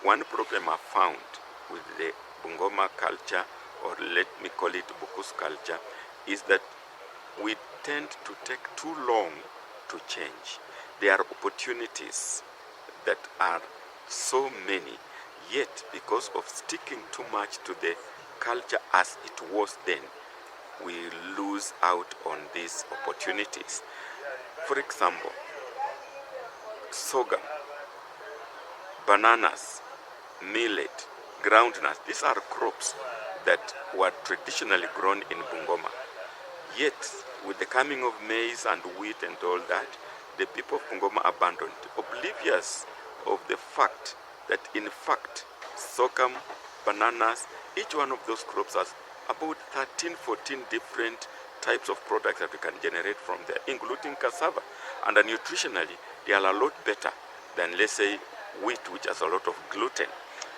One problem I found with the bungoma culture, or let me call it Bukus culture, is that we tend to take too long to change. There are opportunities that are so many, yet because of sticking too much to the culture as it was then, we lose out on these opportunities. For example, sorghum, bananas, millet, groundnuts, these are crops that were traditionally grown in Bungoma. Yet, with the coming of maize and wheat and all that, the people of Bungoma abandoned, oblivious of the fact that in fact, sorghum, bananas, each one of those crops has about 13, 14 different types of products that we can generate from there, including cassava. And nutritionally, they are a lot better than, let's say, wheat, which has a lot of gluten.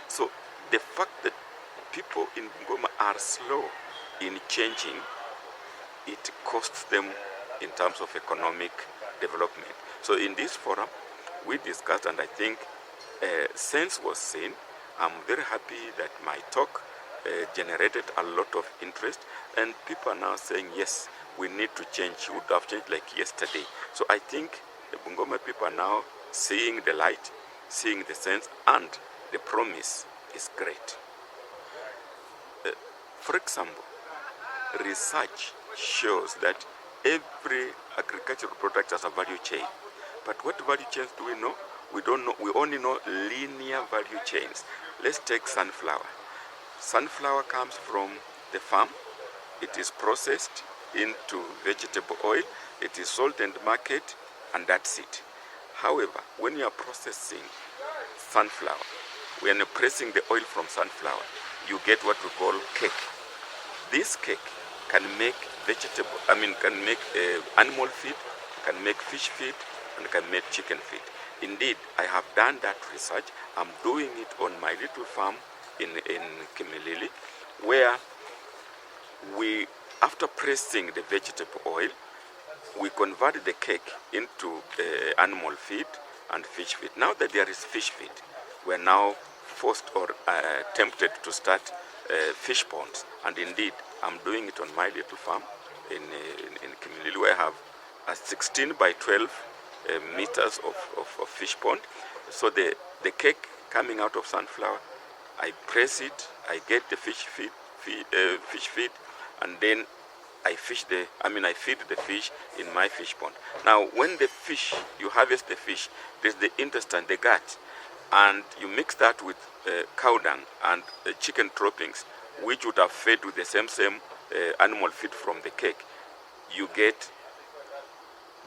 So the fact that people in Bungoma are slow in changing, it costs them in terms of economic development. So in this forum, we discussed, and I think sense was seen. I'm very happy that my talk generated a lot of interest, and people are now saying, yes, we need to change. We would have changed like yesterday. So I think the Bungoma people are now seeing the light, seeing the sense, and the promise is great. For example, research shows that every agricultural product has a value chain. But what value chains do we know? We don't know. We only know linear value chains. Let's take sunflower. Sunflower comes from the farm. It is processed into vegetable oil. It is sold in the market, and that's it. However, when you are processing sunflower, when you're pressing the oil from sunflower, you get what we call cake. This cake can make can make animal feed, can make fish feed, and can make chicken feed. Indeed, I have done that research. I'm doing it on my little farm in Kimilili, where we, after pressing the vegetable oil, we converted the cake into animal feed and fish feed. Now that there is fish feed, we're now forced or tempted to start fish ponds. And indeed, I'm doing it on my little farm in Kimilili, where I have a 16 by 12 meters of fish pond. So the cake coming out of sunflower, I press it, I get the fish feed, and then I feed the fish in my fish pond. Now, when the fish, you harvest the fish, there's the intestine, the gut, and you mix that with cow dung and chicken droppings, which would have fed with the same animal feed from the cake. You get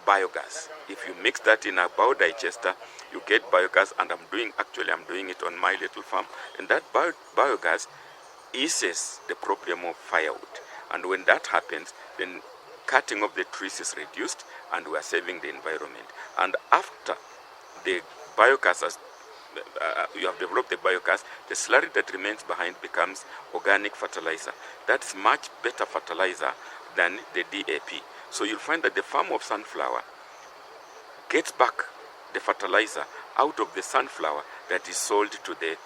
biogas. If you mix that in a biodigester, you get biogas, and I'm doing it on my little farm. And that biogas eases the problem of firewood. And when that happens, then cutting of the trees is reduced, and we are saving the environment. And after the biogas has you have developed the biogas, the slurry that remains behind becomes organic fertilizer. That's much better fertilizer than the DAP. So you'll find that the farm of sunflower gets back the fertilizer out of the sunflower that is sold to the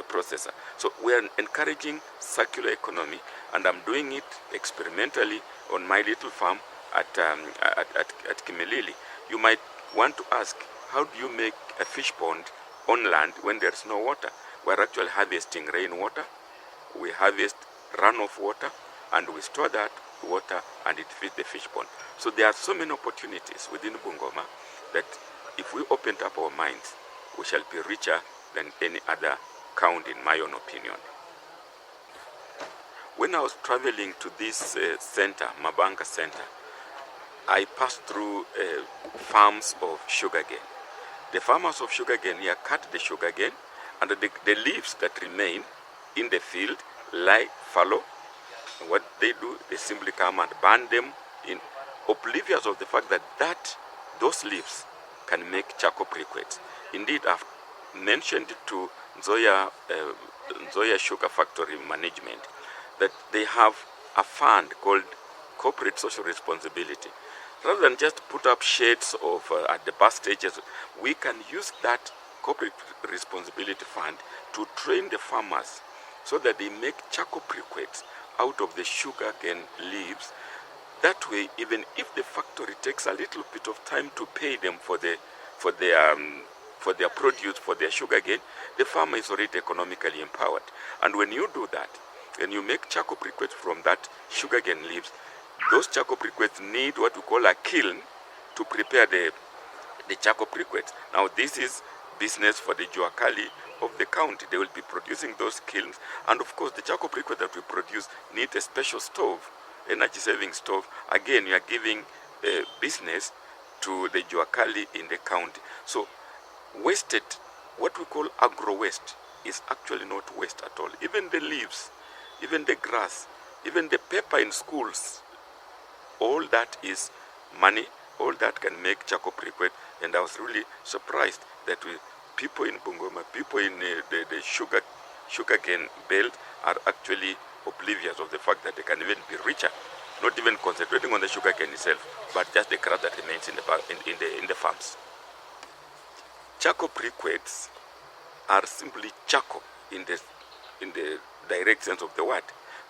processor. So we are encouraging circular economy, and I'm doing it experimentally on my little farm at Kimilili. You might want to ask, how do you make a fish pond on land when there's no water? We're actually harvesting rainwater, we harvest runoff water, and we store that water, and it feeds the fish pond. So there are so many opportunities within Bungoma that if we open up our minds, we shall be richer than any other county, in my own opinion. When I was traveling to this center, Mabanga Center, I passed through farms of sugarcane. The farmers of sugarcane here cut the sugarcane, and the leaves that remain in the field lie fallow. And what they do, they simply come and burn them, in oblivious of the fact that those leaves can make charcoal briquettes. Indeed, I've mentioned to Nzoia Sugar Factory Management that they have a fund called Corporate Social Responsibility. Rather than just put up shades of at the bus stages, we can use that corporate responsibility fund to train the farmers so that they make charcoal briquettes out of the sugarcane leaves. That way, even if the factory takes a little bit of time to pay them for their produce, for their sugarcane, the farmer is already economically empowered. And when you do that, and you make charcoal briquettes from that sugarcane leaves, those charcoal briquettes need what we call a kiln to prepare the charcoal briquettes. Now, this is business for the Juakali of the county. They will be producing those kilns, and of course, the charcoal briquette that we produce need a special stove, energy-saving stove. Again, you are giving business to the Juakali in the county. So, wasted, what we call agro-waste, is actually not waste at all. Even the leaves, even the grass, even the paper in schools, all that is money. All that can make charcoal briquette. And I was really surprised that people in Bungoma, people in the sugarcane belt are actually oblivious of the fact that they can even be richer, not even concentrating on the sugarcane itself, but just the crop that remains in the farms. Charcoal briquettes are simply charcoal in the direct sense of the word,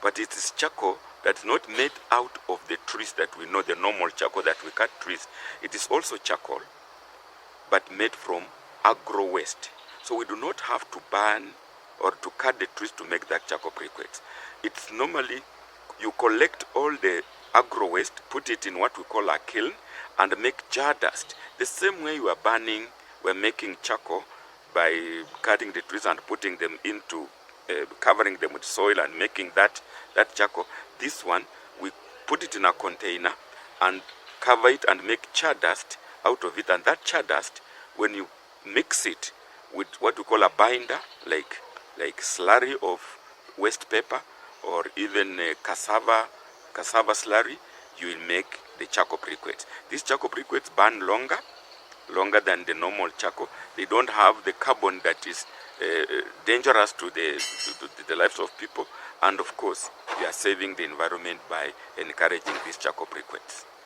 but it is charcoal that's not made out of the trees that we know, the normal charcoal that we cut trees. It is also charcoal, but made from agro waste. So we do not have to burn or to cut the trees to make that charcoal briquettes. It's normally, you collect all the agro waste, put it in what we call a kiln, and make jar dust. The same way you are burning, we're making charcoal by cutting the trees and putting them into, covering them with soil and making that charcoal. This one, we put it in a container and cover it and make char dust out of it. And that char dust, when you mix it with what we call a binder, like slurry of waste paper or even cassava slurry, you will make the charcoal briquettes. These charcoal briquettes burn longer than the normal charcoal. They don't have the carbon that is dangerous to the lives of people. And of course, we are saving the environment by encouraging these charcoal briquettes.